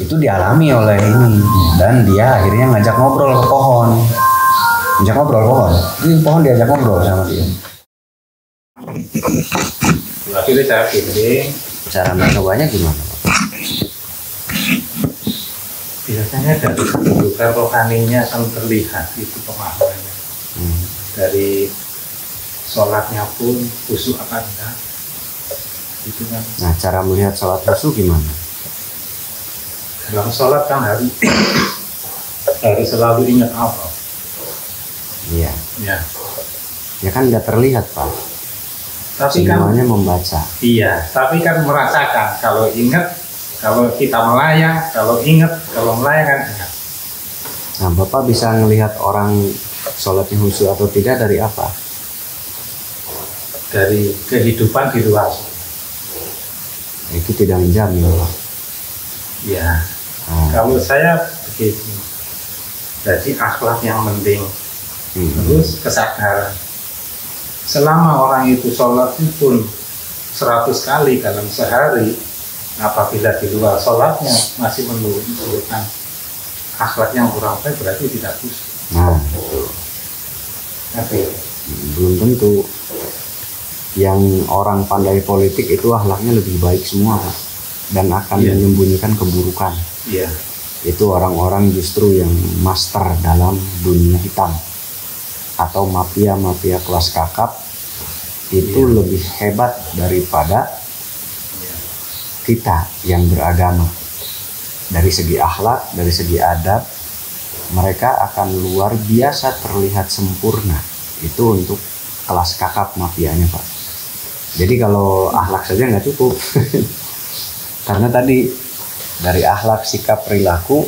Itu dialami oleh ini, dan dia akhirnya ngajak ngobrol ke pohon. Ngajak ngobrol pohon. Ini pohon diajak ngobrol sama dia. Akhirnya saya pilih. Cara mencobanya gimana? Biasanya dari kedudukan rohaninya kan terlihat itu pemahamannya. Dari sholatnya pun khusyuk apa enggak itu kan. Nah, cara melihat sholat khusyuk gimana? Dalam sholat kan harus selalu ingat Allah. Iya. Ya. Ya kan nggak terlihat, Pak. Tapi semuanya kan membaca. Iya, tapi kan merasakan. Kalau ingat, kalau kita melayang, kalau ingat, kalau melayang kan ingat. Nah, Bapak bisa melihat orang sholatnya khusyuk atau tidak dari apa? Dari kehidupan di luar. Itu tidak menjamin, Pak. Ya, kalau saya begitu. Jadi akhlak yang penting. Terus kesadaran. Selama orang itu sholat pun 100 kali dalam sehari, apabila di luar sholatnya masih menunjukkan akhlak yang kurang baik, berarti tidak khusyuk. Nah, Oke. Belum tentu. Yang orang pandai politik itu akhlaknya lebih baik semua, Pak, dan akan menyembunyikan keburukan. Iya. Itu orang-orang justru yang master dalam dunia hitam atau mafia-mafia kelas kakap itu lebih hebat daripada kita yang beragama. Dari segi akhlak, dari segi adab, mereka akan luar biasa terlihat sempurna. Itu untuk kelas kakap mafianya, Pak. Jadi kalau akhlak saja nggak cukup. Karena tadi dari akhlak, sikap, perilaku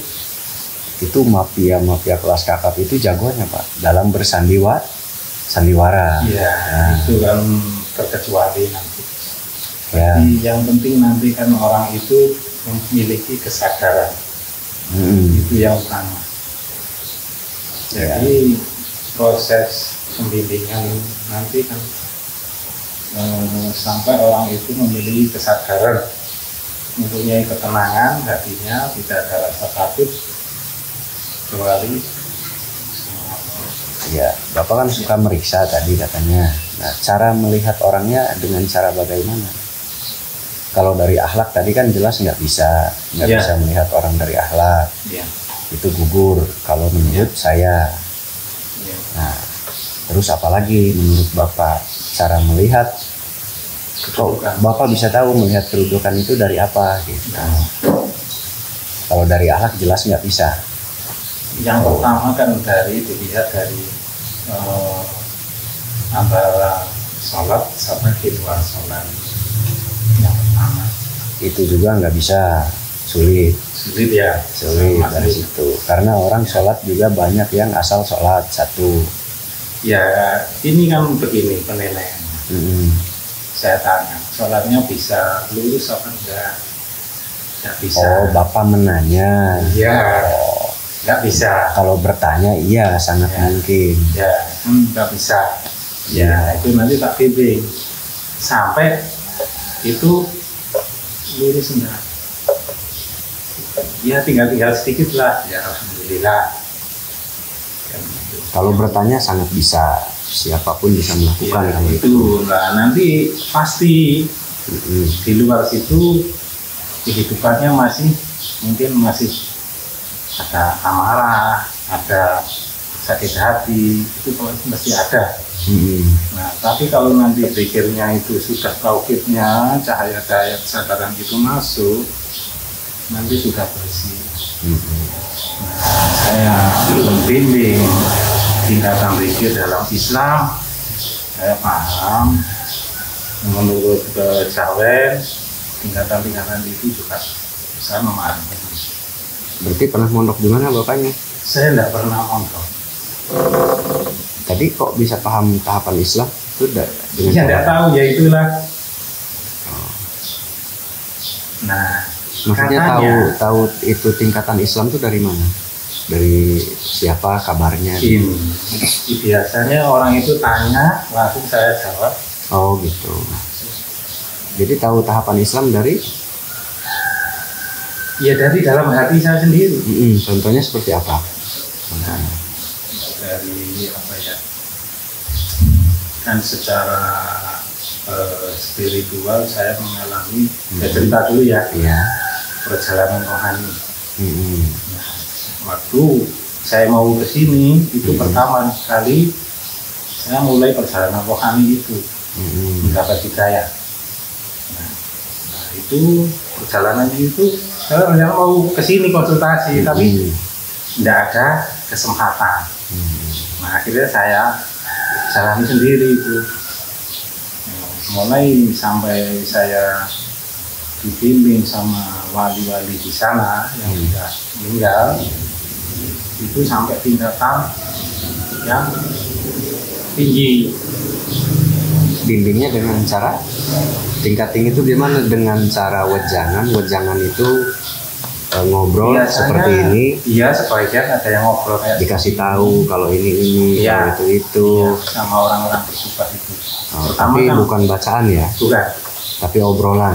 itu mafia kelas kakap itu jagonya, Pak, dalam sandiwara. Iya, itu kan terkecuali nanti. Ya. Jadi yang penting nanti kan orang itu memiliki kesadaran. Itu yang utama. Jadi proses pembimbingan nanti kan sampai orang itu memiliki kesadaran, mempunyai ketenangan hatinya, tidak ada rasa takut kecuali. Ya, Bapak kan suka meriksa tadi katanya. Nah, cara melihat orangnya dengan cara bagaimana? Kalau dari akhlak tadi kan jelas nggak bisa melihat orang dari akhlak. Itu gugur kalau menurut saya. Nah, terus apalagi menurut Bapak cara melihat? Kok Bapak bisa tahu melihat kedudukan itu dari apa gitu? Kalau dari akhlak jelas nggak bisa. Yang pertama kan dilihat dari antara sholat sama di luar sholat. Yang pertama. Itu juga nggak bisa, sulit ya. Sulit dari situ. Karena orang sholat juga banyak yang asal sholat satu. Ya, ini kan begini penilaian. Saya tanya, sholatnya bisa lurus apa enggak? Nggak bisa. Oh, Bapak menanya. Iya. Nggak bisa. Kalau bertanya, iya sangat mungkin. Ya, nggak bisa. Ya, itu nanti tak bimbing sampai itu lurus enggak. Ya, tinggal sedikit lah. Ya, alhamdulillah. Kalau bertanya sangat bisa, siapapun bisa melakukan itu. Nah, nanti pasti di luar situ kehidupannya mungkin masih ada amarah, ada sakit hati, itu pasti ada. Nah, tapi kalau nanti pikirnya itu sudah tauhidnya, cahaya-cahaya kesadaran itu masuk, nanti sudah bersih. Nah, saya membimbing tingkatan zikir dalam Islam, saya paham. Menurut Jawen, tingkatan-tingkatan itu juga saya memahami. Berarti pernah mondok di mana Bapaknya? Saya tidak pernah mondok. Tadi kok bisa paham tahapan Islam? Itu dengan ya tidak tahu, ya itulah. Nah, maksudnya tahu itu tingkatan Islam itu dari mana? Dari siapa, kabarnya? Biasanya orang itu tanya, langsung saya jawab. Oh gitu. Jadi tahu tahapan Islam dari? Ya dari dalam hati saya sendiri. Contohnya seperti apa? Nah, dari apa ya? Kan secara spiritual saya mengalami, saya cerita dulu ya, perjalanan rohani. Nah, waktu saya mau ke sini itu pertama kali saya mulai perjalanan rohani itu mendapat hidayah. Nah, itu perjalanan itu saya rencana mau ke sini konsultasi tapi tidak ada kesempatan. Nah, akhirnya saya jalani sendiri itu. Mulai sampai saya dibimbing sama wali-wali di sana yang sudah meninggal, itu sampai tingkatan yang tinggi. Bimbingnya dengan cara tingkat tinggi itu gimana? Dengan cara wejangan itu ngobrol biasanya, seperti ini. Iya, sebaiknya ada yang ngobrol kayak dikasih tahu kalau ini kalau itu sama orang-orang bersumpah itu. Tapi kan, bukan bacaan ya? Bukan. Tapi obrolan.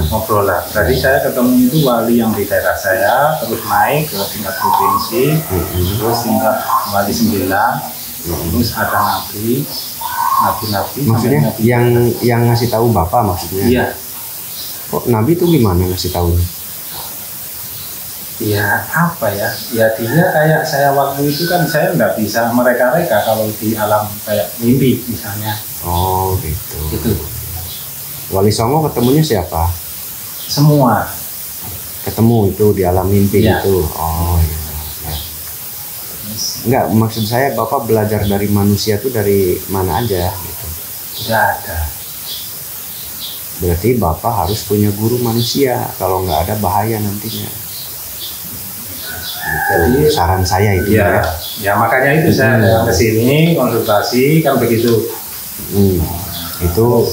Tadi saya ketemu itu wali yang di daerah saya, terus naik ke tingkat provinsi, terus tingkat wali 9, terus ada nabi. Maksudnya nabi. yang ngasih tahu Bapak maksudnya? Iya. Kok nabi itu gimana ngasih tahu? Ya apa ya? Ya dia kayak saya waktu itu kan saya nggak bisa mereka-reka kalau di alam kayak mimpi misalnya. Oh gitu. Gitu. Wali Songo ketemunya siapa? Semua. Ketemu itu di alam mimpi itu. Oh iya. Ya. Enggak, maksud saya Bapak belajar dari manusia itu dari mana aja gitu. Nggak ada. Berarti Bapak harus punya guru manusia, kalau nggak ada bahaya nantinya. Jadi saran saya itu ya makanya itu saya datang ke sini konsultasi kan begitu. Itu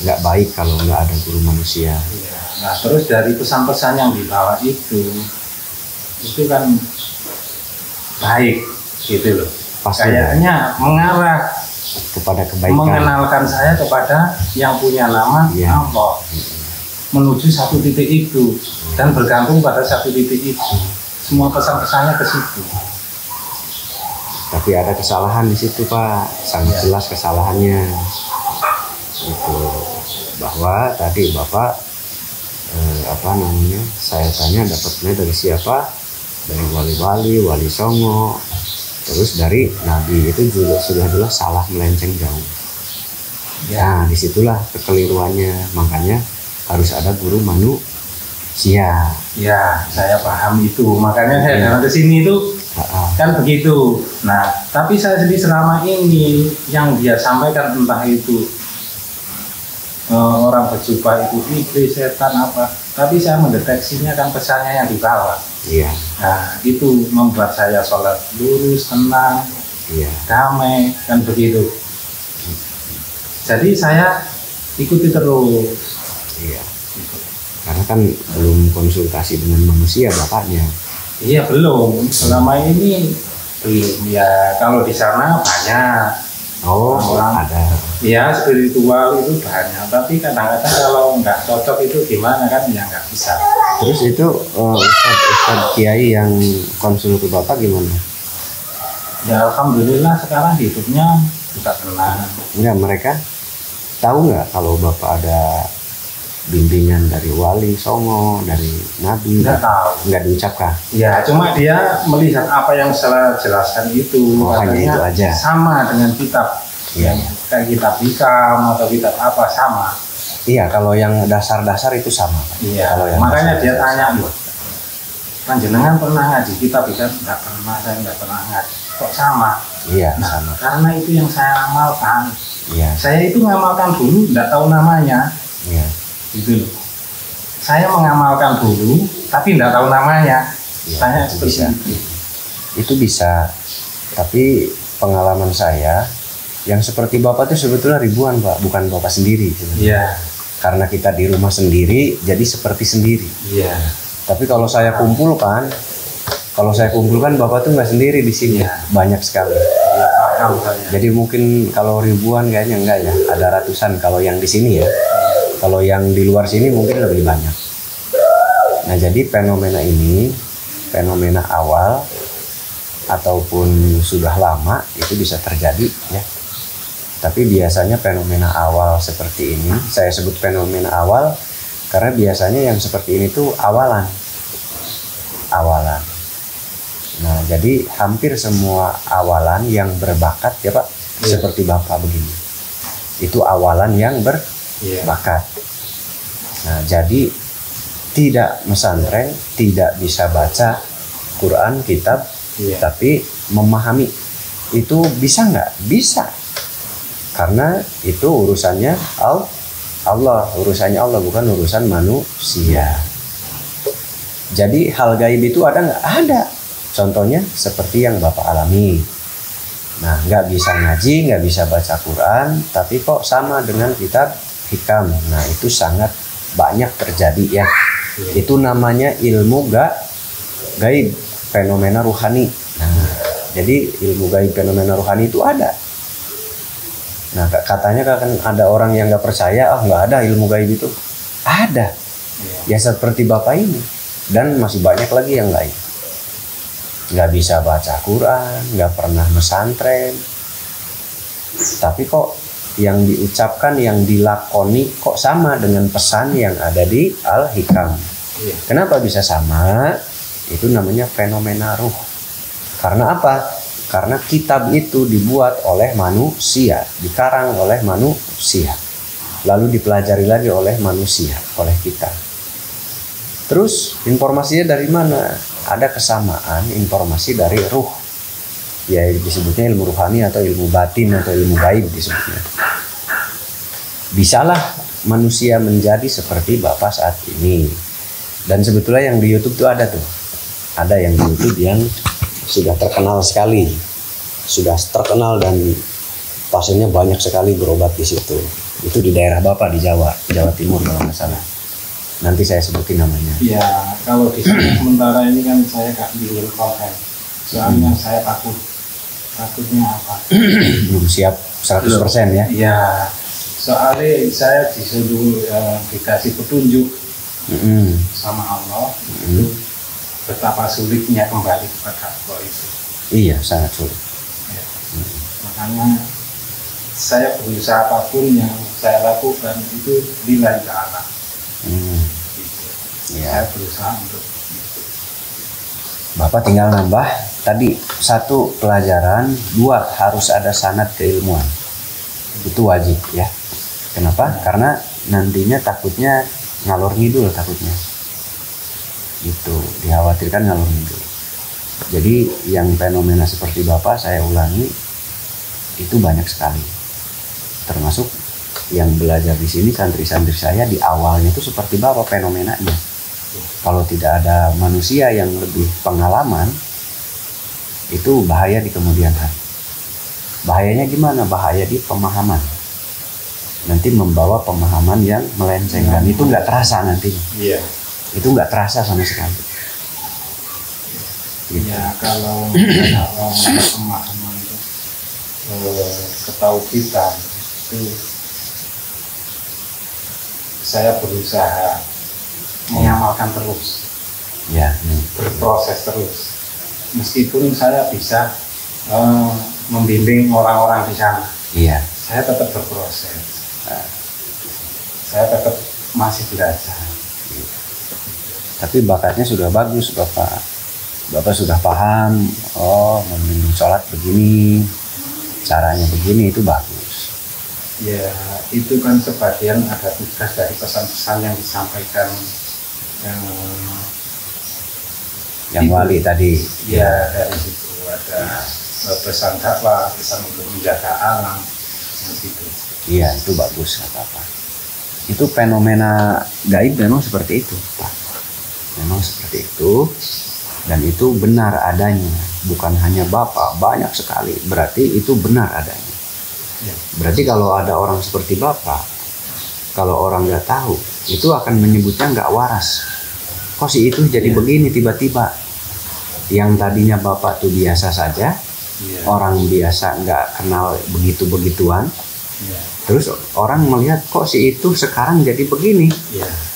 nggak baik kalau nggak ada guru manusia. Nah terus dari pesan-pesan yang dibawa itu kan baik gitu loh. Kayaknya mengarah kepada kebaikan, mengenalkan saya kepada yang punya nama Allah, menuju satu titik itu dan bergantung pada satu titik itu. Semua pesan-pesannya ke situ. Tapi ada kesalahan di situ Pak, sangat jelas kesalahannya. Itu bahwa tadi Bapak saya tanya dapatnya dari siapa? Dari wali-wali, wali Songo, terus dari Nabi, itu juga sudah jelas salah, melenceng jauh. Nah disitulah kekeliruannya, makanya harus ada guru manusia. Ya, saya paham itu. Makanya saya datang ke sini itu kan begitu. Nah, tapi saya sendiri selama ini yang dia sampaikan entah itu orang berjubah itu iblis, setan apa. Tapi saya mendeteksinya kan pesannya yang dibawa. Iya. Nah, itu membuat saya sholat lurus, tenang, damai, kan begitu. Jadi saya ikuti terus. Iya. Karena kan belum konsultasi dengan manusia Bapaknya. Iya belum, selama ini belum. Ya kalau di sana banyak. Orang ada. Ya spiritual itu banyak, tapi kadang-kadang kalau nggak cocok itu gimana kan ya nggak bisa. Terus itu Ustadz Kiai yang konsul ke Bapak gimana? Ya alhamdulillah sekarang hidupnya juga tenang. Enggak, mereka tahu nggak kalau Bapak ada bimbingan dari wali Songo, dari Nabi? Nggak tahu. Nggak diucapkan? Ya, cuma dia melihat apa yang saya jelaskan itu. Hanya itu aja. Sama dengan kitab. Ya, kayak kitab hikam atau kitab apa sama. Iya, kalau yang dasar-dasar itu sama. Iya, kalau yang makanya dia tanya, loh, panjenengan pernah ngaji kitab hikam? Nggak pernah, saya nggak pernah ngaji. Kok sama? Iya, sama. Karena itu yang saya amalkan. Iya. Saya itu ngamalkan dulu, nggak tahu namanya. Iya. Gitu loh. Saya mengamalkan dulu tapi tidak tahu namanya. Saya bisa. Itu bisa. Tapi pengalaman saya yang seperti Bapak itu sebetulnya ribuan Pak, bukan Bapak sendiri. Iya. Karena kita di rumah sendiri jadi seperti sendiri. Iya. Tapi kalau saya kumpulkan Bapak tuh nggak sendiri di sini. Banyak sekali. Ya, jadi mungkin kalau ribuan kayaknya enggak ya, ada ratusan kalau yang di sini ya. Kalau yang di luar sini mungkin lebih banyak. Nah, jadi fenomena ini, fenomena awal ataupun sudah lama itu bisa terjadi ya. Tapi biasanya fenomena awal seperti ini, saya sebut fenomena awal karena biasanya yang seperti ini tuh awalan. Nah, jadi hampir semua awalan yang berbakat ya Pak, seperti Bapak begini. Itu awalan yang berbakat. Nah, jadi tidak pesantren, tidak bisa baca Quran, kitab, tapi memahami itu bisa nggak? Bisa. Karena itu urusannya Allah, urusannya Allah, bukan urusan manusia. Jadi hal gaib itu ada nggak? Ada. Contohnya seperti yang Bapak alami. Nah, nggak bisa ngaji, nggak bisa baca Quran, tapi kok sama dengan kitab hikam. Nah, itu sangat banyak terjadi ya. Itu namanya ilmu gaib, fenomena ruhani. Nah, jadi ilmu gaib fenomena ruhani itu ada. Nah, katanya kan ada orang yang nggak percaya, nggak ada ilmu gaib itu. Ada. Ya seperti Bapak ini. Dan masih banyak lagi yang lain. Nggak bisa baca Quran, nggak pernah pesantren. Tapi kok yang diucapkan, yang dilakoni kok sama dengan pesan yang ada di Al-Hikam. Kenapa bisa sama? Itu namanya fenomena ruh. Karena apa? Karena kitab itu dibuat oleh manusia, dikarang oleh manusia, lalu dipelajari lagi oleh manusia, oleh kita. Terus informasinya dari mana? Ada kesamaan informasi dari ruh, ya disebutnya ilmu ruhani atau ilmu batin atau ilmu gaib disebutnya. Bisalah manusia menjadi seperti Bapak saat ini. Dan sebetulnya yang di YouTube tuh ada tuh, ada yang di YouTube yang sudah terkenal sekali, sudah terkenal dan pasiennya banyak sekali berobat di situ. Itu di daerah Bapak di Jawa Timur kalau nggak salah. Nanti saya sebutin namanya. Ya, kalau di sini sementara ini kan saya nggak bikin konten, soalnya saya takutnya apa? Belum siap 100% ya? Ya, soalnya saya disuruh dikasih petunjuk sama Allah itu betapa sulitnya kembali kepada Allah itu. Iya, sangat sulit. Ya. Makanya saya berusaha apapun yang saya lakukan itu lillahi ta'ala. Gitu. Ya. Saya berusaha untuk Bapak tinggal nambah tadi 1 pelajaran, 2 harus ada sanad keilmuan. Itu wajib ya. Kenapa? Karena nantinya takutnya ngalor ngidul takutnya. Itu dikhawatirkan ngalor ngidul. Jadi yang fenomena seperti Bapak saya ulangi itu banyak sekali. Termasuk yang belajar di sini santri-santri saya di awalnya itu seperti Bapak fenomenanya. Kalau tidak ada manusia yang lebih pengalaman itu bahaya di kemudian hari. Bahayanya gimana? Bahaya di pemahaman. Nanti membawa pemahaman yang melenceng dan itu nggak terasa nantinya. Iya. Itu nggak terasa sama sekali. Gitu. Ya kalau pemahaman itu ketauhidan itu saya berusaha mengamalkan terus, ya, berproses terus. Meskipun saya bisa membimbing orang-orang di sana, iya, saya tetap berproses. Saya tetap masih belajar. Tapi bakatnya sudah bagus Bapak. Bapak sudah paham, membimbing sholat begini, caranya begini, itu bagus. Ya, itu kan sebagian ada tugas dari pesan-pesan yang disampaikan yang itu, wali tadi. Ya, dari situ ada pesan dakwah, pesan untuk menjaga alam, gitu. Iya, itu bagus nggak apa-apa. Itu fenomena gaib memang seperti itu, Pak. Memang seperti itu. Dan itu benar adanya, bukan hanya Bapak, banyak sekali. Berarti itu benar adanya. Berarti kalau ada orang seperti Bapak, kalau orang nggak tahu, itu akan menyebutnya nggak waras. Kok si itu jadi begini tiba-tiba? Yang tadinya Bapak tuh biasa saja, orang biasa nggak kenal begitu-begituan. Terus orang melihat kok si itu sekarang jadi begini.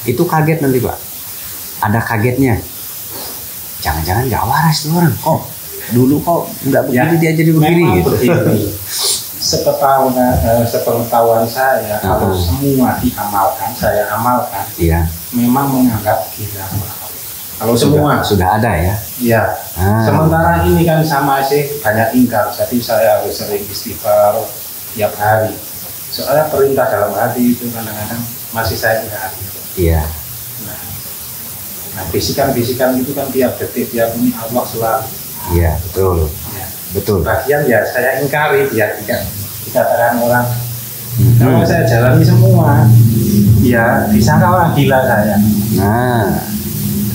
Itu kaget nanti Pak. ada kagetnya. Jangan-jangan nggak waras tuh orang. Kok dulu kok nggak begini dia jadi begini gitu. Sepengetahuan saya, kalau semua diamalkan, saya amalkan, memang menganggap gila. Kalau semua sudah ada ya. Iya. Sementara ini kan sama sih banyak ingkar, jadi saya harus sering istighfar tiap hari. Soalnya perintah dalam hati itu kadang-kadang masih saya ingkari. Iya. Nah, bisikan-bisikan itu kan tiap detik, tiap menit Allah selalu. Iya, betul. Ya. Betul. Bagian ya saya ingkari biar tidak dikatakan orang. Kalau saya jalani semua, ya disangka orang gila saya. Nah,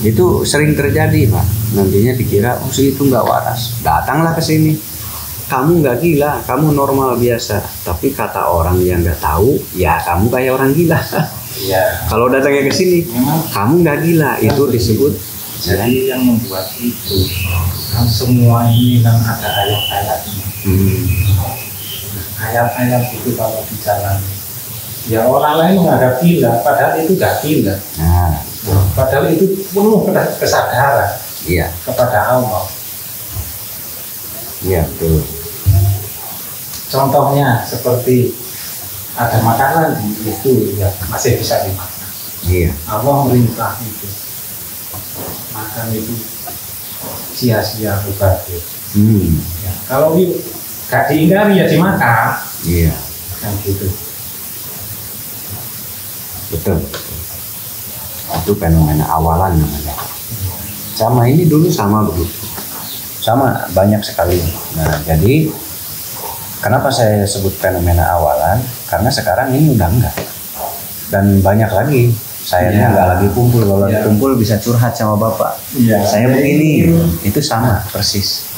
itu sering terjadi Pak. Nantinya dikira, oh si itu nggak waras. Datanglah ke sini. Kamu nggak gila, kamu normal biasa. Tapi kata orang yang nggak tahu, ya kamu kayak orang gila. Ya. Kalau datangnya ke sini, kamu nggak gila, itu disebut. Jadi yang membuat itu kan semua ini kan ada ayat-ayatnya. Ayat-ayat itu kalau dijalani, ya orang lain menganggap gila, padahal itu nggak gila. Padahal itu penuh kesadaran. Iya. Kepada Allah. Iya betul. Contohnya seperti ada makanan itu ya masih bisa dimakan. Iya. Allah merintah itu makan itu sia-sia mubazir. Ya, kalau gak diingkari ya dimakan. Iya. Kan gitu. Betul. Itu fenomena awalan namanya. Sama ini dulu sama begitu. Sama banyak sekali. Nah jadi kenapa saya sebut fenomena awalan? Karena sekarang ini udah enggak. Dan banyak lagi. Sayanya nggak lagi kumpul. Kalau kumpul bisa curhat sama bapak. Saya begini. Itu sama persis.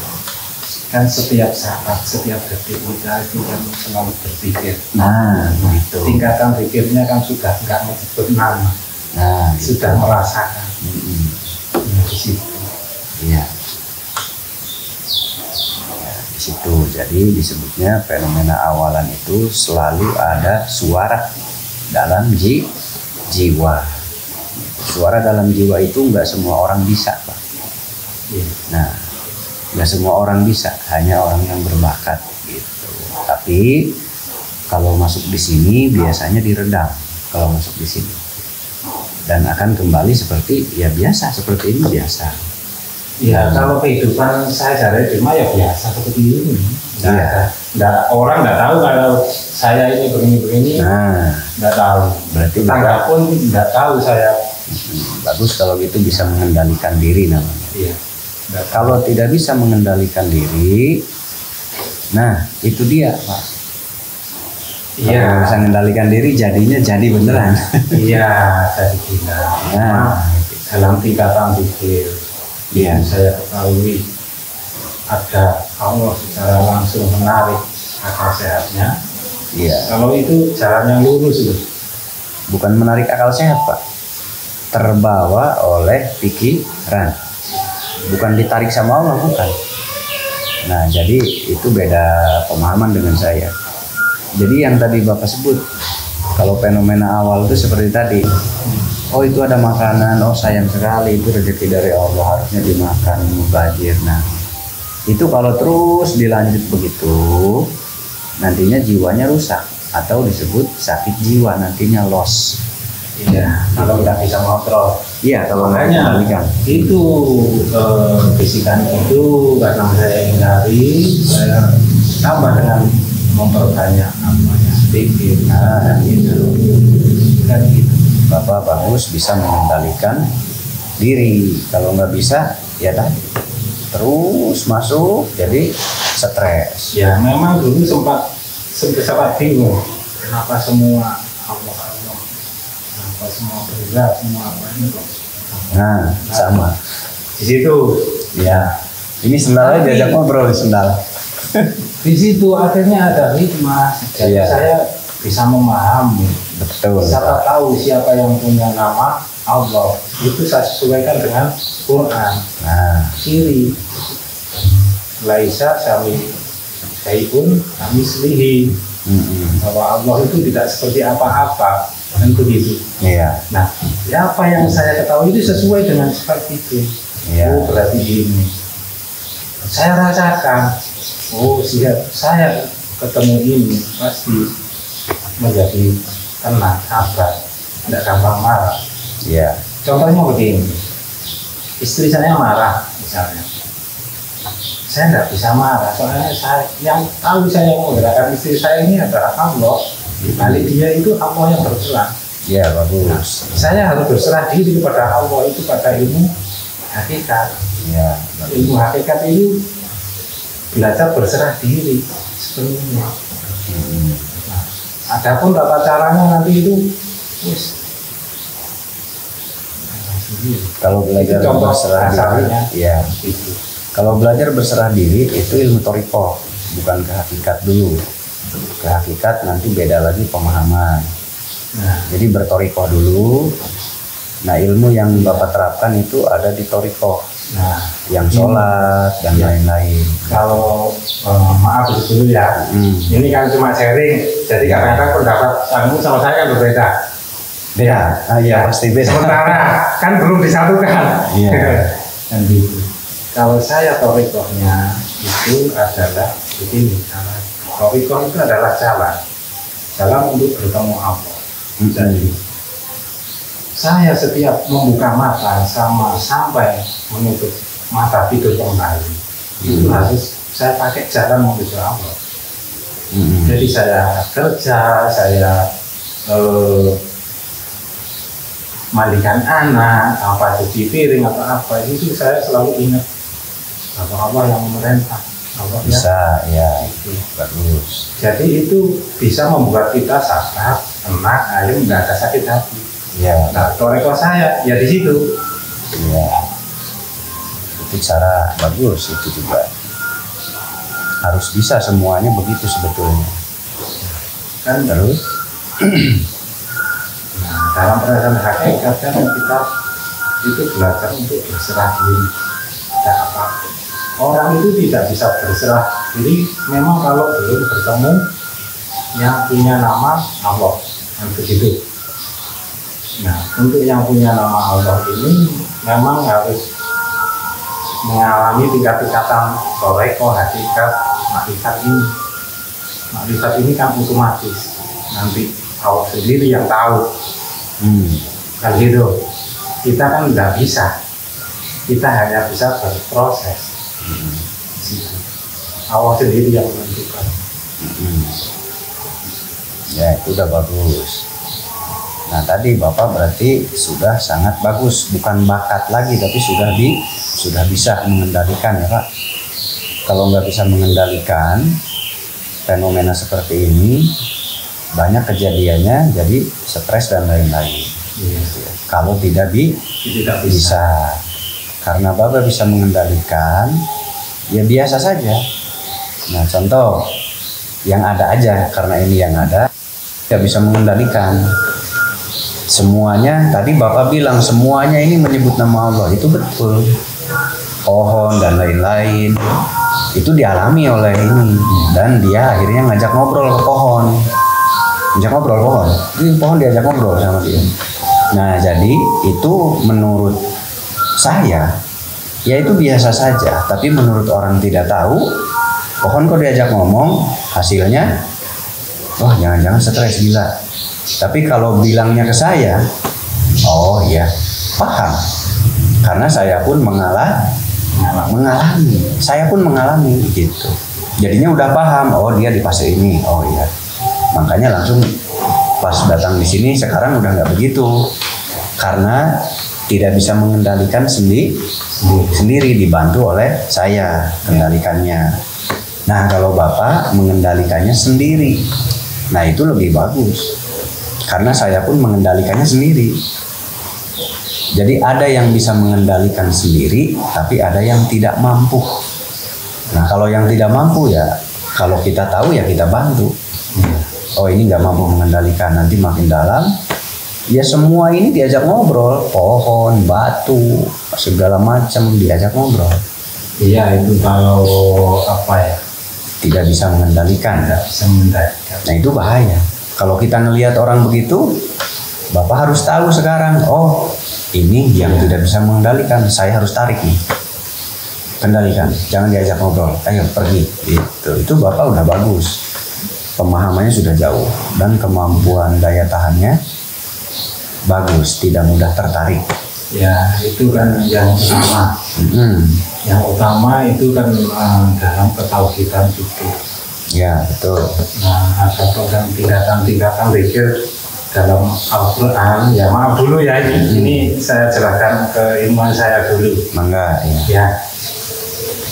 Kan setiap saat, setiap detik kita itu kan selalu berpikir. Nah, gitu. Tingkatan pikirnya kan sudah nggak menyebut nama. Nah, sudah gitu. Merasakan. Di situ. Iya. Di situ. Jadi disebutnya fenomena awalan itu selalu ada suara dalam jiwa. Suara dalam jiwa itu nggak semua orang bisa, Pak. Nah, nggak semua orang bisa, hanya orang yang berbakat gitu. Tapi kalau masuk di sini biasanya diredam kalau masuk di sini. Dan akan kembali seperti ya biasa, seperti ini biasa. Ya kalau kehidupan saya dari rumah ya biasa seperti ini. Orang nggak tahu kalau saya ini begini-begini. Nah, nggak tahu. Berarti tetangga pun nggak tahu saya. Bagus kalau gitu bisa mengendalikan diri namanya. Iya. Kalau tidak bisa mengendalikan diri, nah itu dia Pak. Iya. Kalau bisa mengendalikan diri jadinya jadi beneran. Iya, jadi gila. Nah, dalam tingkatan pikir, saya ketahui ada Allah secara langsung menarik akal sehatnya. Iya. Kalau itu jalan yang lurus itu. Bukan menarik akal sehat Pak, terbawa oleh pikiran. Bukan ditarik sama Allah, bukan. Nah, jadi itu beda pemahaman dengan saya. Jadi yang tadi Bapak sebut, kalau fenomena awal itu seperti tadi. Oh itu ada makanan, oh sayang sekali itu rezeki dari Allah harusnya dimakan, mubazir. Nah, itu kalau terus dilanjut begitu, nantinya jiwanya rusak atau disebut sakit jiwa, nantinya loss. Iya, kalau nggak bisa kontrol. Iya, kalau nggak kendalikan. Itu bisikan itu karena saya hindari, saya tambah dengan memperbanyak pikir. Nah, gitu. Kan gitu. Bapak bagus bisa mengendalikan diri. Kalau nggak bisa, ya tadi terus masuk jadi stres. Ya, memang dulu sempat bingung. Kenapa semua Allah, kenapa semua berat, semua apa ini kok? Nah, sama. Di situ, ya. Ini sendalnya diajak ngobrol sendal. Di situ akhirnya ada hikmah. Jadi saya bisa memahami. Betul. Siapa tahu siapa yang punya nama Allah. Itu saya sesuaikan dengan Quran. Nah, ciri Laisa sami Sayyidun kami selihi. Bahwa Allah itu tidak seperti apa-apa. kan begitu. Iya. Nah, ya apa yang saya ketahui itu sesuai dengan seperti itu. Iya. Oh, berarti ini. Saya rasakan, oh siap, saya ketemu ini pasti menjadi tenang, sabar, tidak gampang marah. Iya. Contohnya begini, istri saya marah misalnya, saya tidak bisa marah, soalnya saya, yang tahu saya menggerakkan istri saya ini adalah Allah. Balik dia itu Allah yang berserah. Iya, bagus. Saya harus berserah diri kepada Allah, itu pada ilmu hakikat. Iya. Ilmu hakikat itu belajar berserah diri sepenuhnya. Nah, adapun tata caranya nanti itu, kalau belajar berserah diri, ya. Kalau belajar berserah diri itu ilmu toriko, bukan ke hakikat dulu. Ke hakikat nanti beda lagi pemahaman. Nah, jadi bertoriko dulu. Nah, ilmu yang Bapak terapkan itu ada di toriko. nah, yang sholat dan lain-lain. Kalau maaf dulu ya, ini kan cuma sharing, jadi kadang-kadang pendapat kamu sama saya kan berbeda. Beda, ya pasti beda. Sementara kan belum disatukan. Iya. Dan gitu. Kalau saya torikohnya itu adalah begini, torikoh itu adalah jalan untuk bertemu Allah. Jadi saya setiap membuka mata sampai menutup mata tidur kembali itu harus saya pakai jalan menuju Allah. Jadi saya kerja, saya mandikan anak, apa cuci piring atau apa itu saya selalu ingat bahwa Allah yang memerintah. Allah bisa ya itu bagus. Jadi itu bisa membuat kita sabar, tenang, ayem, nggak ada sakit hati. Ya. Nah, toreko saya ya di situ. Ya. Itu cara bagus itu juga. Harus bisa semuanya begitu sebetulnya. Kan terus. Nah, dalam perasaan hakikat kan kita itu belajar untuk berserah diri. Tidak apa-apa. Orang itu tidak bisa berserah diri memang kalau belum bertemu yang punya nama Allah. Dan begitu. Nah, untuk yang punya nama Allah ini memang harus mengalami tingkat-tingkatan toreko, hakikat, makrifat ini. Makrifat ini kan otomatis nanti Allah sendiri yang tahu. Kan gitu. Kita kan tidak bisa. Kita hanya bisa berproses. Allah sendiri yang menentukan. Ya itu udah bagus. Nah tadi Bapak berarti sudah sangat bagus, bukan bakat lagi tapi sudah bisa mengendalikan ya Pak. Kalau nggak bisa mengendalikan fenomena seperti ini, banyak kejadiannya jadi stres dan lain-lain. Kalau tidak bisa, karena Bapak bisa mengendalikan, ya biasa saja. Nah contoh yang ada aja, karena ini yang ada, tidak bisa mengendalikan. Semuanya tadi Bapak bilang semuanya ini menyebut nama Allah, itu betul. Pohon dan lain-lain itu dialami oleh ini, dan dia akhirnya ngajak ngobrol ke pohon. Ini pohon diajak ngobrol sama dia. Nah jadi itu menurut saya ya itu biasa saja, tapi menurut orang tidak tahu, pohon kok diajak ngomong, hasilnya wah jangan-jangan stres gila. Tapi kalau bilangnya ke saya, oh iya paham, karena saya pun mengalami, saya pun mengalami gitu. Jadinya udah paham, oh dia di fase ini, oh iya. Makanya langsung pas datang di sini sekarang udah nggak begitu, karena tidak bisa mengendalikan sendiri, dibantu oleh saya kendalikannya. Nah kalau Bapak mengendalikannya sendiri, nah itu lebih bagus. Karena saya pun mengendalikannya sendiri. Jadi ada yang bisa mengendalikan sendiri, tapi ada yang tidak mampu. Nah kalau yang tidak mampu ya, kalau kita tahu ya kita bantu. Oh ini nggak mampu mengendalikan, nanti makin dalam, ya semua ini diajak ngobrol, pohon, batu, segala macam diajak ngobrol. Iya itu kalau apa ya? Tidak bisa mengendalikan. Tidak bisa mengendalikan. Nah itu bahaya. Kalau kita ngelihat orang begitu, Bapak harus tahu sekarang, oh ini yang tidak bisa mengendalikan, saya harus tarik nih, kendalikan, jangan diajak ngobrol, ayo pergi. Itu Bapak udah bagus, pemahamannya sudah jauh dan kemampuan daya tahannya bagus, tidak mudah tertarik. Ya, itu kan yang utama. Yang utama itu kan dalam ketauhidan itu. Ya, betul. Nah, ada program tingkatan-tingkatan zikir dalam Al-Quran. Ya, maaf dulu ya, ini saya jelaskan ke ilmuwan saya dulu. Mangga, ya. Ya.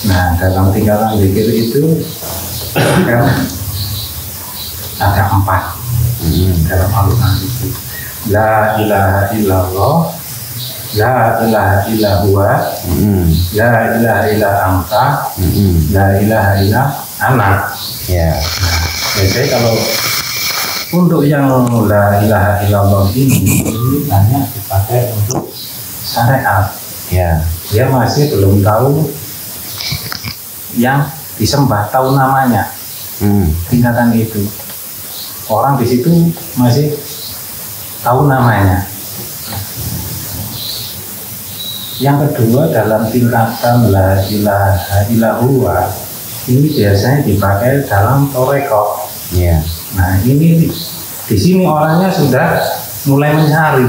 Nah, dalam tingkatan zikir itu kan ada 4 dalam Al-Quran itu. La ilaha illallah, la ilaha illa huwa, la ilaha illa anta, la ilaha illa ana. Ya. Nah, jadi kalau untuk yang la ilaha illallah ini banyak dipakai untuk syariat. Ya. Dia masih belum tahu yang disembah, tahu namanya. Tingkatan itu. Orang di situ masih tahu namanya. Yang kedua, dalam tingkatan la ilaha illallah ini biasanya dipakai dalam toreko. Yeah. Nah, ini di sini orangnya sudah mulai mencari.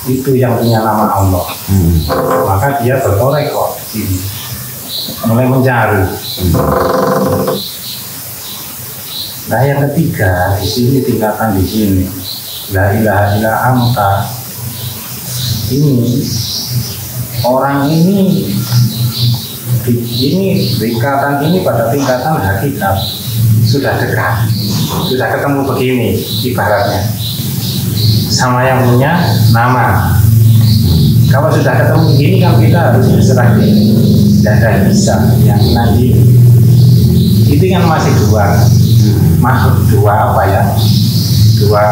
Itu yang punya nama Allah. Maka dia bertoreko di sini, mulai mencari. Nah, yang ketiga di sini tingkatan di sini la ilaha illa anta. Ini orang ini tingkatan ini pada tingkatan hakikat sudah dekat, sudah ketemu begini ibaratnya sama yang punya nama. Kalau sudah ketemu begini kan kita harus berserah diri, tidak bisa yang nanti itu kan masih dua apa ya, dua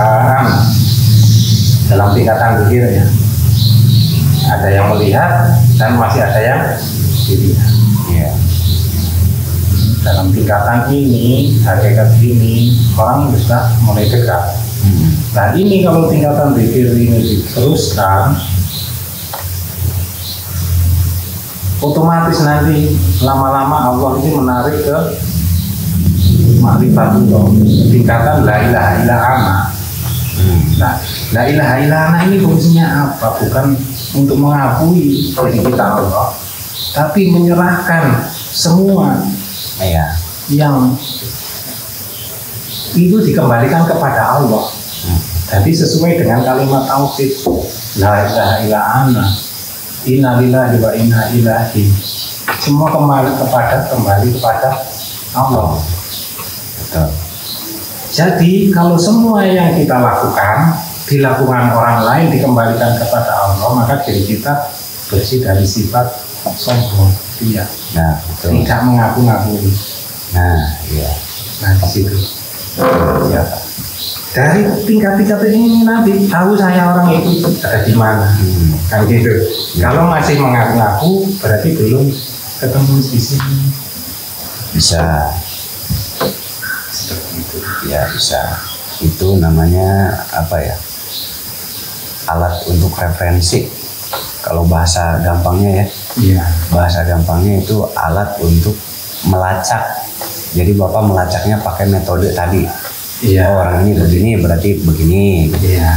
dalam tingkatan zikir ya. Ada yang melihat dan masih ada yang dilihat. Yeah. Dalam tingkatan ini, hakikat ini, orang sudah mulai dekat. Nah, ini kalau tingkatan zikir ini diteruskan, otomatis nanti lama-lama Allah ini menarik ke ma'rifatullah, tingkatan la ilaha illa ana. Nah, la ilaha illa ana ini fungsinya apa? Bukan untuk mengakui diri kita Allah, tapi menyerahkan semua yang itu dikembalikan kepada Allah. Jadi sesuai dengan kalimat tauhid la ilaha illa ana, inna lillahi wa inna ilaihi. Semua kembali kepada Allah. Jadi kalau semua yang kita lakukan dilakukan orang lain, dikembalikan kepada Allah, maka diri kita bersih dari sifat sombong, dia tidak mengaku-ngaku. Nah, iya. Nah, di situ. Ya. Dari tingkat-tingkat ini nanti tahu saya orang itu ada di mana, kan gitu. Kalau masih mengaku-ngaku, berarti belum ketemu di sini. Bisa. Seperti itu. Ya bisa. Itu namanya apa ya? Alat untuk referensi. Kalau bahasa gampangnya ya. Iya. Bahasa gampangnya itu alat untuk melacak. Jadi Bapak melacaknya pakai metode tadi. Iya. Oh, orang ini begini berarti begini. Iya.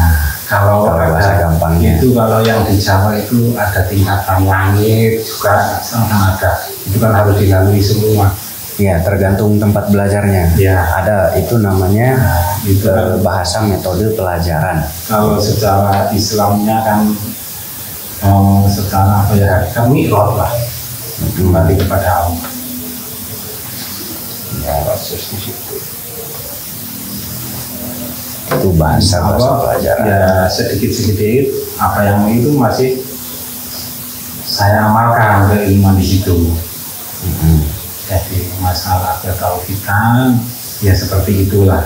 Kalau bahasa gampangnya. Itu kalau yang di Jawa itu ada tingkatan langit juga sama ada. Itu kan harus dilalui semua. Ya, tergantung tempat belajarnya. Ya. Ada itu namanya itu bahasa metode pelajaran. Kalau secara Islamnya kan secara apa ya, kami mi'raj lah, kembali kepada Allah. Ya, proses di situ. Itu bahasa pelajaran. Ya, sedikit-sedikit apa yang itu masih saya amalkan keilmuan di situ. Jadi masalah ketauhidan ya seperti itulah.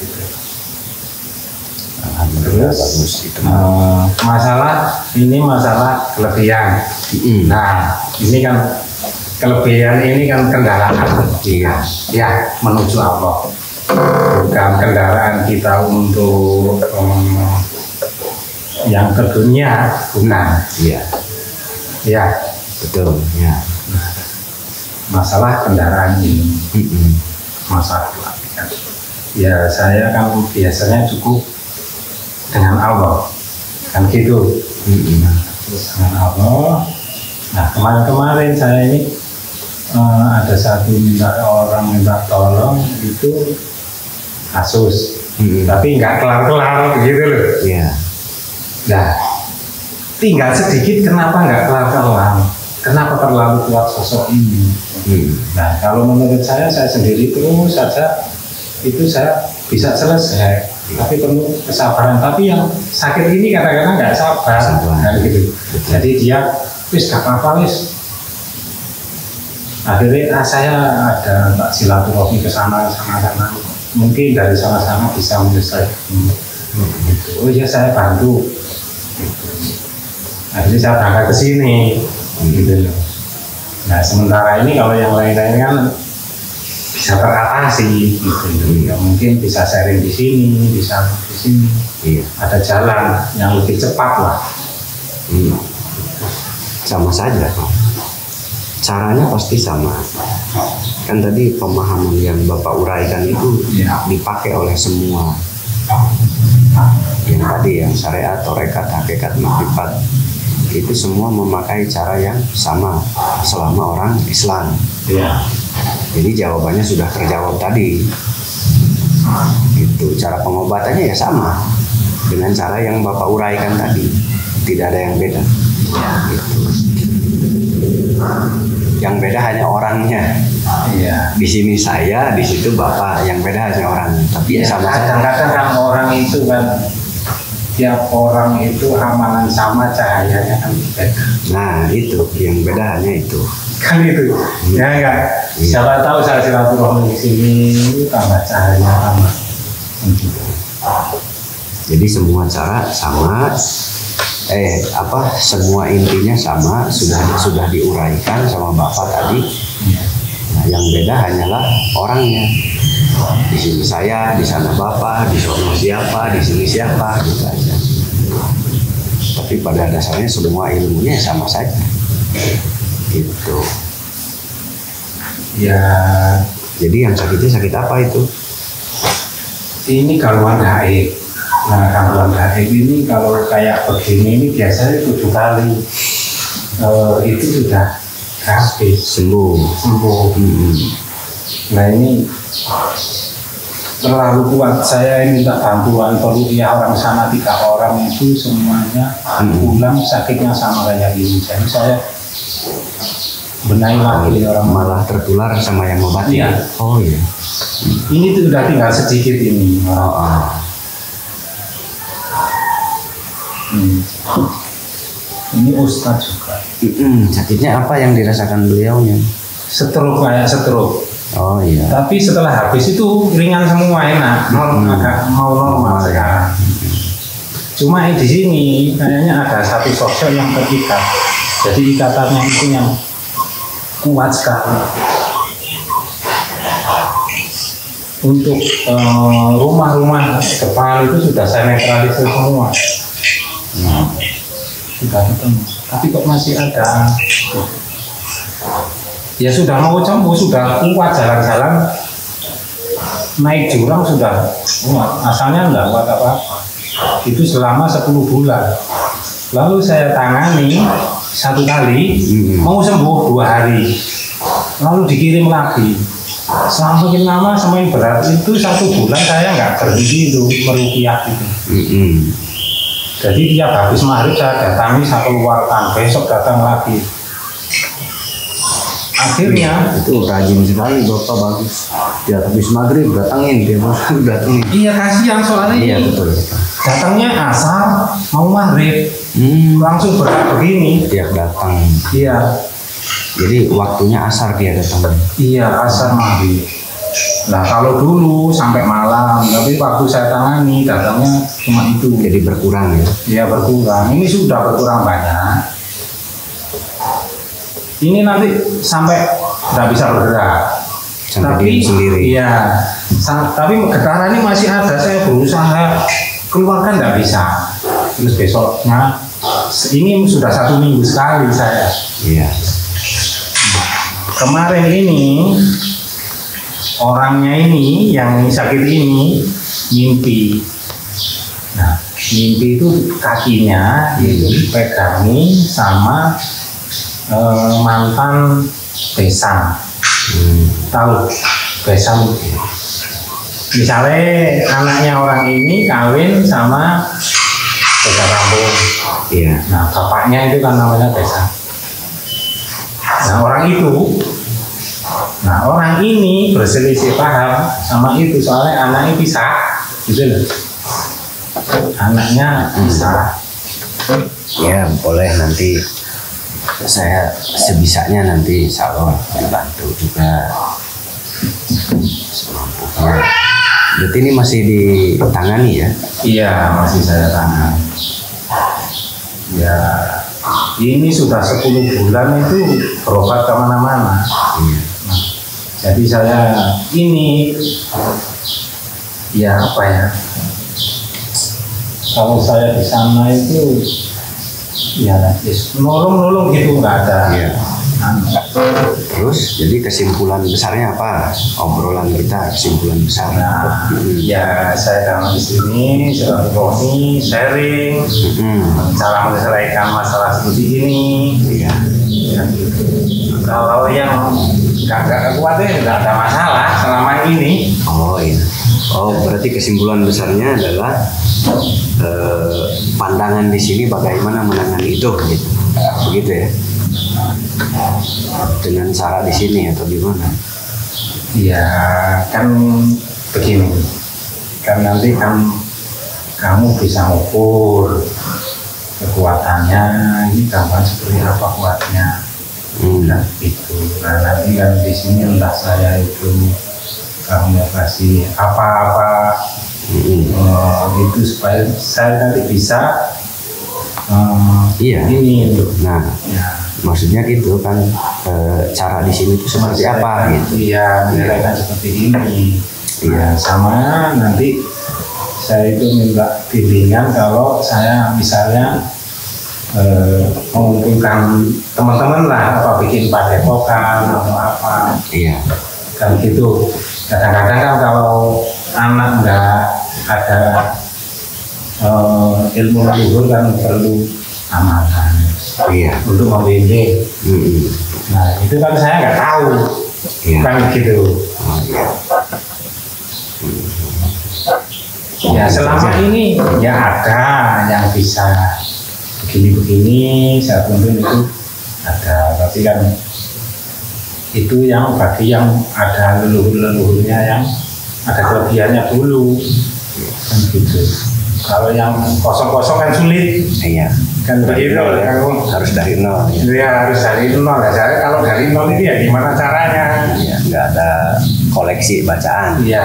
Gitu. Alhamdulillah bagus itu. Masalah kelebihan. Nah, ini kan kelebihan ini kan kendaraan. Iya. Ya, menuju Allah. bukan kendaraan kita untuk yang ke dunia, bukan. Iya. Ya, Betul. Ya. masalah kendaraan ini, masalah pelatihan. Ya saya kan biasanya cukup dengan Allah, kan gitu. Terus dengan Allah. Nah kemarin-kemarin saya ini ada satu orang minta tolong itu kasus, tapi nggak kelar-kelar gitu loh. Iya. Nah tinggal sedikit, kenapa nggak kelar-kelar? Kenapa terlalu kuat sosok ini? Nah kalau menurut saya sendiri terus saja itu saya bisa selesai, tapi perlu kesabaran. Tapi yang sakit ini kadang-kadang nggak sabar, kan gitu. Jadi dia wis gak apa-apa wis. Akhirnya saya ada tak silaturahmi ke sana. Mungkin dari sana bisa menyelesaikan. Oh ya saya bantu. Akhirnya saya berangkat ke sini. Gitu loh. Nah sementara ini kalau yang lain-lain kan bisa teratasi gitu. Ya mungkin bisa sharing di sini, bisa di sini. Iya. Ada jalan yang lebih cepat lah. Sama saja. Caranya pasti sama. Kan tadi pemahaman yang Bapak uraikan itu dipakai oleh semua. Yang tadi yang syariat, tarekat, hakikat, makrifat, itu semua memakai cara yang sama selama orang Islam. Jadi jawabannya sudah terjawab tadi. Itu cara pengobatannya ya sama dengan cara yang Bapak uraikan tadi. Tidak ada yang beda. Gitu. Yang beda hanya orangnya. Iya. Di sini saya, di situ Bapak. Yang beda hanya orangnya. Tapi ya sama. Kadang-kadang kan orang itu kan, tiap orang itu amalan sama, cahayanya kan beda. Nah itu yang beda hanya itu. Kan itu. Ya enggak. Siapa tahu saya silaturahmi di sini tambah cahaya sama. Jadi semua cara sama. Semua intinya sama, sudah diuraikan sama Bapak tadi. Nah, yang beda hanyalah orangnya. Di sini saya, di sana Bapak, di sana siapa, di sini siapa, gitu aja. Tapi pada dasarnya semua ilmunya sama saja. Gitu. Ya. Jadi yang sakit apa itu? Ini gangguan gaib. Nah gangguan gaib ini kalau kayak begini ini biasanya 7 kali itu sudah habis sembuh. Nah ini terlalu kuat. Saya minta bantuan peruqyah orang sana 3 orang itu semuanya pulang sakitnya sama kayak ini. Jadi saya benahi lagi orang malah tertular sama yang obatnya. Oh iya. Ini tuh udah tinggal sedikit ini. Ini Ustadz juga. Sakitnya apa yang dirasakan beliaunya? Stroke, kayak stroke. Oh iya. Tapi setelah habis itu ringan semua, enak. Agak mau normal sekarang. Cuma di sini kayaknya ada satu sosok yang terikat. Jadi ikatannya itu yang kuat sekali. Untuk rumah-rumah depan itu sudah saya netralisir semua. Sudah ketemu. Tapi kok masih ada. Ya sudah mau sembuh, sudah kuat jalan-jalan, naik jurang sudah kuat. Asalnya enggak kuat apa-apa. Itu selama 10 bulan. Lalu saya tangani 1 kali, mau sembuh 2 hari. Lalu dikirim lagi. Semakin lama semakin berat. Itu 1 bulan saya nggak berhenti itu meruqyah itu. Jadi tiap habis maghrib saya datangi, saya keluarkan, besok datang lagi. Akhirnya itu rajin sekali Bapak, bagus. Dia habis maghrib datangin, dia datangin. Iya kasihan soalnya. Iya betul. Datangnya asar mau maghrib, langsung berat begini. Tiap datang. Iya. Jadi waktunya asar dia datang. Iya asar maghrib. Nah kalau dulu sampai malam, tapi waktu saya tangani datangnya cuma itu. Jadi berkurang ya? Iya berkurang. Ini sudah berkurang banyak. Ini nanti sampai nggak bisa bergerak. Sampai diam sendiri. Iya, tapi getarannya masih ada. Saya berusaha keluarkan nggak bisa. Terus besoknya ini sudah 1 minggu sekali saya. Iya. Kemarin ini orangnya ini yang sakit ini mimpi. Nah, mimpi itu kakinya itu dipegangi sama mantan besan. Tahu besan? Misalnya anaknya orang ini kawin sama besan kampung. Iya. Nah, bapaknya itu kan namanya besan. Nah, orang ini berselisih paham sama itu soalnya anaknya pisah, gitu loh. Anaknya pisah. Ya boleh, nanti saya sebisanya nanti insya Allah dibantu juga semampunya. Berarti ini masih ditangani ya? Iya, masih saya tangani. Ya, ini sudah 10 bulan itu berobat kemana-mana. Iya. Nah, jadi saya ini ya apa ya? Kalau saya di sana itu ya nolong gitu nggak ada. Iya. Terus jadi kesimpulan besarnya apa? Obrolan kita kesimpulan besar. Nah, ya saya datang di sini silaturahmi, sharing, cara menyelesaikan masalah seperti ini. Iya. Ya, gitu. Kalau yang nggak kuat ya nggak ada masalah selama ini. Oh iya. Oh berarti kesimpulan besarnya adalah pandangan di sini bagaimana menangani itu, gitu. Begitu ya? Dengan cara di sini atau gimana? Ya kan begini, kan nanti kan kamu bisa ukur kekuatannya, ini gampang seperti apa kuatnya. Nah itu, nah nanti kan di sini entah saya itu kamu kasih apa-apa itu supaya saya nanti bisa iya. Ini itu. Nah, ya. Maksudnya gitu kan, cara di sini itu seperti apa gitu? Iya, menilaikan seperti ini. Iya. Sama nanti saya itu minta bimbingan kalau saya misalnya mengumpulkan teman-teman lah, apa bikin padepokan atau apa. Iya. Kan gitu. Kadang-kadang kan kalau anak nggak ada ilmu leluhur kan perlu amalan. Iya. Untuk membimbing. Nah itu kan saya nggak tahu. Iya. Kan gitu. Oh, iya. Ya selama ini ya ada yang bisa begini-begini, saya pun itu ada, tapi kan itu yang bagi yang ada leluhur-leluhurnya yang ada kelebihannya dulu, kan gitu. Kalau yang kosong-kosong kan sulit. Iya. Kan begitu ya. Harus dari nol. Ya. Ya harus dari nol ya. Saya kalau dari nol ini ya gimana caranya? Ya, nggak ada koleksi bacaan. Iya.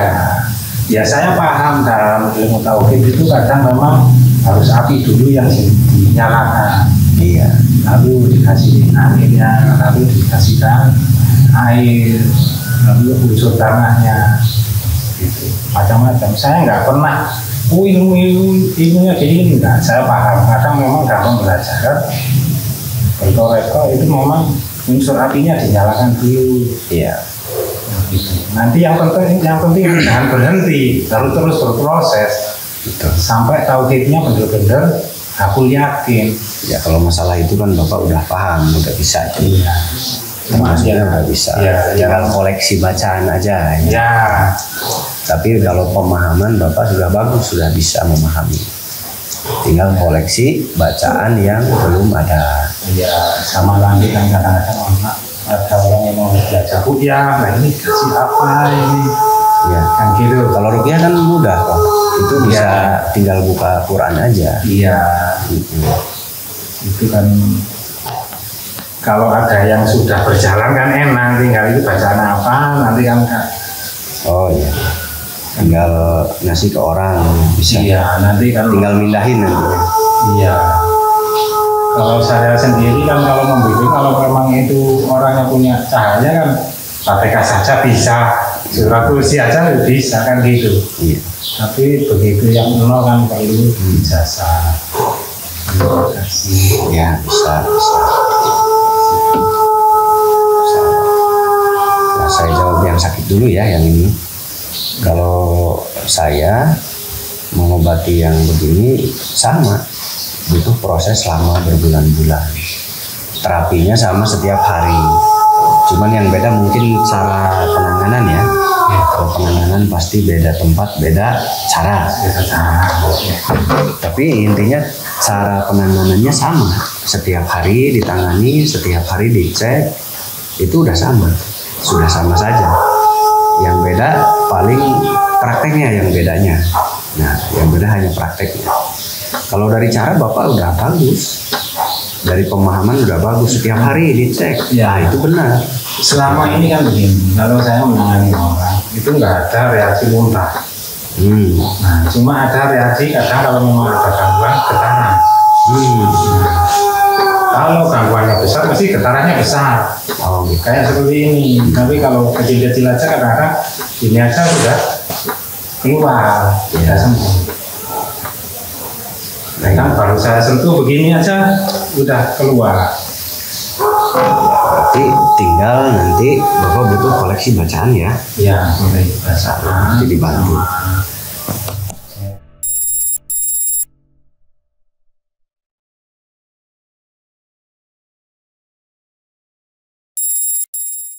Ya saya paham dalam ilmu tauhid itu kadang memang harus api dulu yang dinyalakan. Iya. Lalu dikasih anginnya, lalu dikasihkan air, lalu unsur tanahnya, gitu. Macam-macam. Saya nggak pernah ilmunya kayak gini, enggak. Saya paham. Kadang memang gampang belajar. Berkoreko itu memang unsur apinya dinyalakan dulu. Iya. Gitu. Nanti yang penting jangan berhenti, terus berproses. Betul. Sampai tauhidnya benar-benar aku yakin. Ya kalau masalah itu kan Bapak udah paham, udah bisa. Iya. Maksudnya udah bisa. Ya, tinggal koleksi bacaan aja. Ya. Tapi kalau pemahaman Bapak sudah bagus, sudah bisa memahami. Tinggal koleksi bacaan yang belum ada. Ya sama lagi kan kadang-kadang ada orang yang mau belajar ruqyah, nah ini kasih apa ini? Ya kan gitu. Kalau ruqyah kan mudah kok. Itu bisa tinggal buka Quran aja. Iya. Itu kan kalau ada yang sudah berjalan kan enak, tinggal itu bacaan apa nanti kan. Oh iya. Tinggal ngasih ke orang bisa. Iya, nanti kan tinggal mindahin nanti. Iya. Kalau saya sendiri kan kalau membimbing, kalau memang itu orangnya punya cahaya kan KPK saja bisa, surat kursi aja bisa kan gitu. Iya. Tapi begitu yang nol kan perlu ijazah. Ya bisa. Nah, saya jawab yang sakit dulu ya, yang ini. Kalau saya mengobati yang begini sama, butuh proses lama berbulan-bulan. Terapinya sama setiap hari. Cuman yang beda mungkin cara penanganan ya. Kalau penanganan pasti beda tempat, beda cara. Tapi intinya cara penanganannya sama. Setiap hari ditangani, setiap hari dicek, itu udah sama. Sudah sama saja. Yang beda paling prakteknya yang bedanya. Nah, yang beda hanya prakteknya. Kalau dari cara Bapak udah bagus. Dari pemahaman udah bagus, setiap hari dicek. Ya, itu benar. Selama ini kan begini, kalau saya menangani orang itu nggak ada reaksi muntah. Nah, cuma ada reaksi kadang kalau memang ada gangguan getaran. Nah, kalau gangguannya besar, pasti getarannya besar. Oh, gitu. Kayak seperti ini. Tapi kalau kecil-kecil aja kadang-kadang ini aja sudah keluar, sudah sembuh. Nah, kan baru saya sentuh begini aja udah keluar. Berarti tinggal nanti Bapak butuh koleksi bacaan ya? Ya, mulai bacaan. Jadi dibantu.